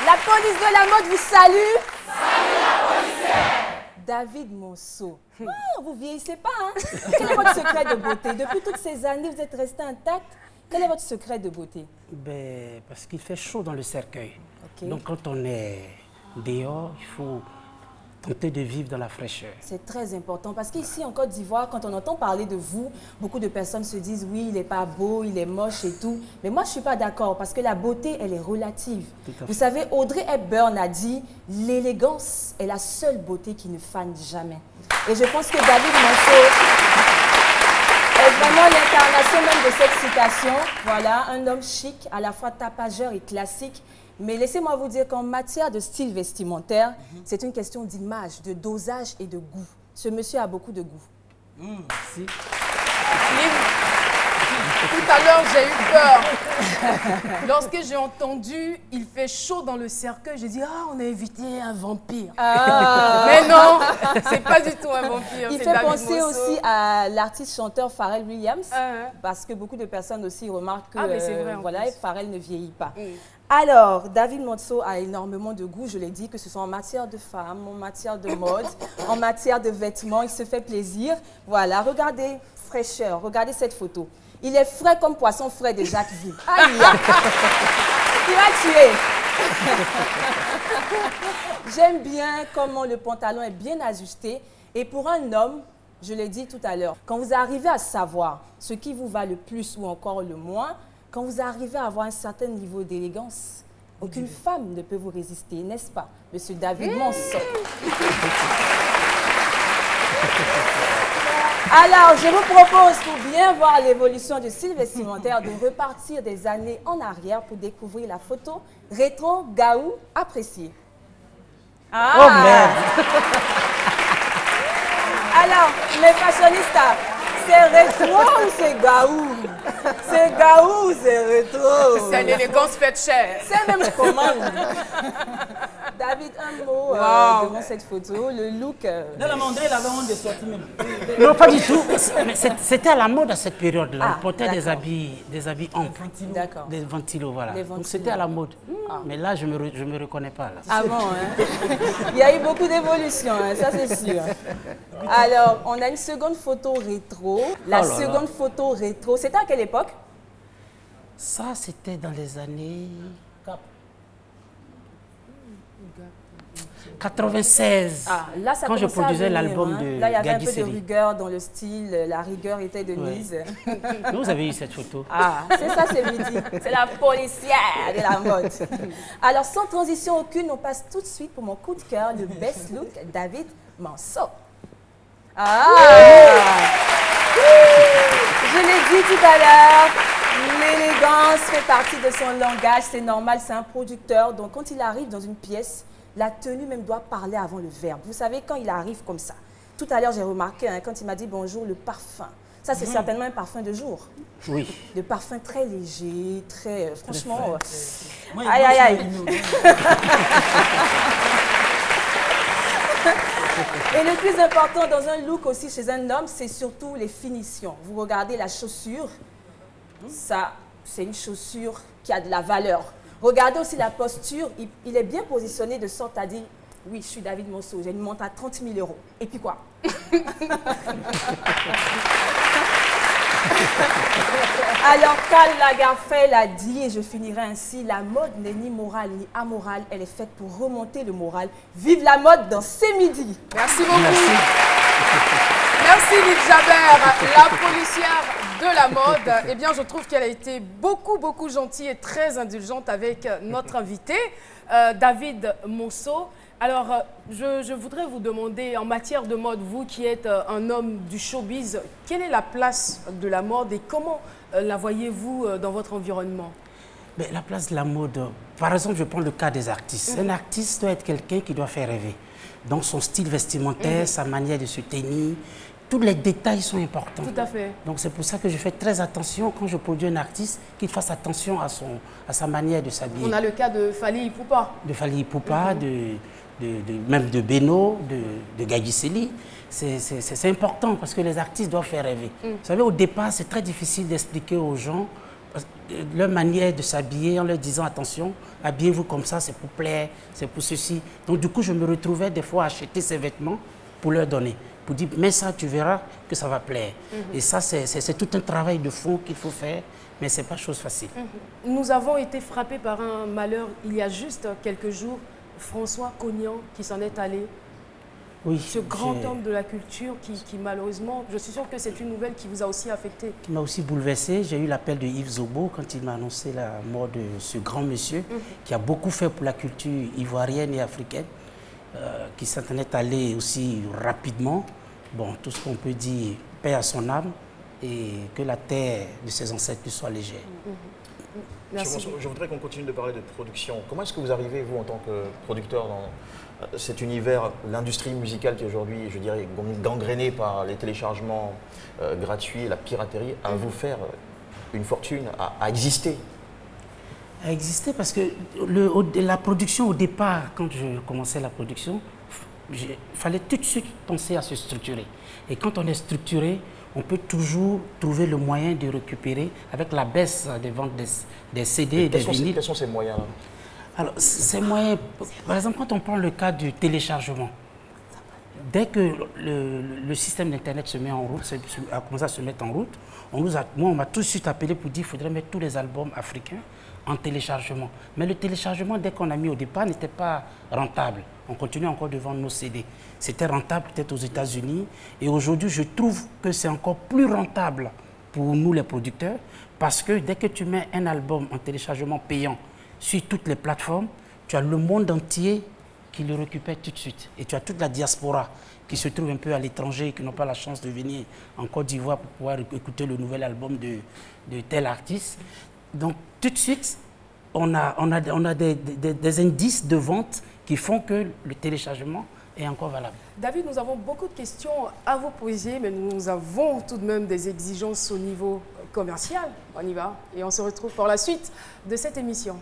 La police de la mode vous salue. Salut la policière. David Monceau. Vous vieillissez pas, hein? Quel est votre secret de beauté? Depuis toutes ces années, vous êtes resté intact. Quel est votre secret de beauté? Ben, parce qu'il fait chaud dans le cercueil. Okay. Donc quand on est dehors, il faut tenter de vivre dans la fraîcheur. C'est très important parce qu'ici en Côte d'Ivoire, quand on entend parler de vous, beaucoup de personnes se disent oui, il n'est pas beau, il est moche et tout. Mais moi, je ne suis pas d'accord parce que la beauté, elle est relative. Vous savez, Audrey Hepburn a dit l'élégance est la seule beauté qui ne fane jamais. Et je pense que David Monceau est vraiment l'incarnation même de cette citation. Voilà, un homme chic, à la fois tapageur et classique. Mais laissez-moi vous dire qu'en matière de style vestimentaire, c'est une question d'image, de dosage et de goût. Ce monsieur a beaucoup de goût. Merci. Tout à l'heure, j'ai eu peur. Lorsque j'ai entendu « il fait chaud dans le cercueil », j'ai dit « ah, on a invité un vampire ». Mais non, c'est pas du tout un vampire. Il fait penser aussi à l'artiste chanteur Pharrell Williams, parce que beaucoup de personnes aussi remarquent que voilà, Pharrell ne vieillit pas. Alors, David Monceau a énormément de goût, je l'ai dit, que ce soit en matière de femmes, en matière de mode, en matière de vêtements, il se fait plaisir. Voilà, regardez, fraîcheur, regardez cette photo. Il est frais comme poisson frais de Jacques Ville. Aïe, il a tué. J'aime bien comment le pantalon est bien ajusté. Et pour un homme, je l'ai dit tout à l'heure, quand vous arrivez à savoir ce qui vous va le plus ou encore le moins, quand vous arrivez à avoir un certain niveau d'élégance, aucune femme ne peut vous résister, n'est-ce pas, Monsieur David Monceau? Alors, je vous propose, pour bien voir l'évolution du style vestimentaire, de repartir des années en arrière pour découvrir la photo rétro Gaou appréciée. Ah. Oh merde! Alors, mes fashionistas, c'est rétro ou c'est Gaou? C'est Gaou ou c'est rétro? C'est l'élégance faite chère. C'est même comment? David, un mot devant cette photo, le look... Dans la mandale, il avait honte de sortir même. Non, pas du tout. C'était à la mode à cette période-là. On portait des habits amples. D'accord. Des ventilos, voilà. Donc c'était à la mode. Mais là, je me reconnais pas. Là. Ah bon, hein? Il y a eu beaucoup d'évolution, hein, ça c'est sûr. Alors, on a une seconde photo rétro. La seconde photo rétro, c'était à quelle époque? Ça, c'était dans les années... 96, là, ça quand je produisais l'album de là, il y avait Gadi un peu Seli. de rigueur dans le style, la rigueur était de mise. Vous avez eu cette photo. C'est ça, c'est midi. C'est la policière de la mode. Alors, sans transition aucune, on passe tout de suite pour mon coup de cœur, le best look, David Monceau. Je l'ai dit tout à l'heure, l'élégance fait partie de son langage, c'est normal, c'est un producteur. Donc, quand il arrive dans une pièce, la tenue même doit parler avant le verbe. Vous savez, quand il arrive comme ça, tout à l'heure, j'ai remarqué, hein, quand il m'a dit bonjour, le parfum. Ça, c'est certainement un parfum de jour. Oui. De parfum très léger, très... franchement... Aïe, aïe, aïe. Et le plus important dans un look aussi chez un homme, c'est surtout les finitions. Vous regardez la chaussure, ça, c'est une chaussure qui a de la valeur. Regardez aussi la posture, il est bien positionné de sorte à dire « Oui, je suis David Monceau, j'ai une montre à 30 000 €. » Et puis quoi? Alors, Karl Lagerfeld a dit, et je finirai ainsi, la mode n'est ni morale ni amorale, elle est faite pour remonter le moral. Vive la mode dans ces midis. Merci beaucoup. Merci Lydie Jabert, la policière de la mode. Eh bien, je trouve qu'elle a été beaucoup gentille et très indulgente avec notre invité, David Monceau. Alors, je voudrais vous demander, en matière de mode, vous qui êtes un homme du showbiz, quelle est la place de la mode et comment la voyez-vous dans votre environnement? Mais la place de la mode, par exemple, je prends le cas des artistes. Un artiste doit être quelqu'un qui doit faire rêver. Donc, son style vestimentaire, sa manière de se tenir, tous les détails sont importants. Tout à fait. Donc, c'est pour ça que je fais très attention quand je produis un artiste, qu'il fasse attention à sa manière de s'habiller. On a le cas de Fally Ipupa. De Fally Ipupa, même de Beno, de Gadi Seli. C'est important parce que les artistes doivent faire rêver. Vous savez, au départ, c'est très difficile d'expliquer aux gens leur manière de s'habiller en leur disant attention, habillez-vous comme ça, c'est pour plaire, c'est pour ceci. Donc du coup, je me retrouvais des fois à acheter ces vêtements pour leur donner, pour dire mais ça, tu verras que ça va plaire. Et ça, c'est tout un travail de fond qu'il faut faire, mais ce n'est pas chose facile. Nous avons été frappés par un malheur il y a juste quelques jours. François Cognan qui s'en est allé. Oui, ce grand homme de la culture qui malheureusement, je suis sûre que c'est une nouvelle qui vous a aussi affecté. Qui m'a aussi bouleversé. J'ai eu l'appel de Yves Zobo quand il m'a annoncé la mort de ce grand monsieur qui a beaucoup fait pour la culture ivoirienne et africaine, qui s'en est allé aussi rapidement. Bon, tout ce qu'on peut dire, paix à son âme et que la terre de ses ancêtres lui soit légère. Merci. Je voudrais qu'on continue de parler de production. Comment est-ce que vous arrivez, vous, en tant que producteur, dans cet univers, l'industrie musicale qui est aujourd'hui, je dirais, gangrénée par les téléchargements gratuits, la piraterie, à vous faire une fortune, à exister? À exister parce que la production, au départ, quand je commençais la production, il fallait tout de suite penser à se structurer. Et quand on est structuré, on peut toujours trouver le moyen de récupérer avec la baisse des ventes des CD et des vinyles. Quels sont ces moyens-là? Alors, ces moyens, par exemple, quand on prend le cas du téléchargement, dès que le système d'Internet se met en route, a commencé à se mettre en route, moi, on m'a tout de suite appelé pour dire qu'il faudrait mettre tous les albums africains en téléchargement. Mais le téléchargement, dès qu'on a mis au départ, n'était pas rentable. On continuait encore de vendre nos CD. C'était rentable peut-être aux États-Unis. Et aujourd'hui, je trouve que c'est encore plus rentable pour nous les producteurs parce que dès que tu mets un album en téléchargement payant sur toutes les plateformes, tu as le monde entier qui le récupère tout de suite. Et tu as toute la diaspora qui se trouve un peu à l'étranger et qui n'ont pas la chance de venir en Côte d'Ivoire pour pouvoir écouter le nouvel album de tel artiste. Donc, tout de suite, on a des indices de vente qui font que le téléchargement est encore valable. David, nous avons beaucoup de questions à vous poser, mais nous avons tout de même des exigences au niveau commercial. On y va et on se retrouve pour la suite de cette émission.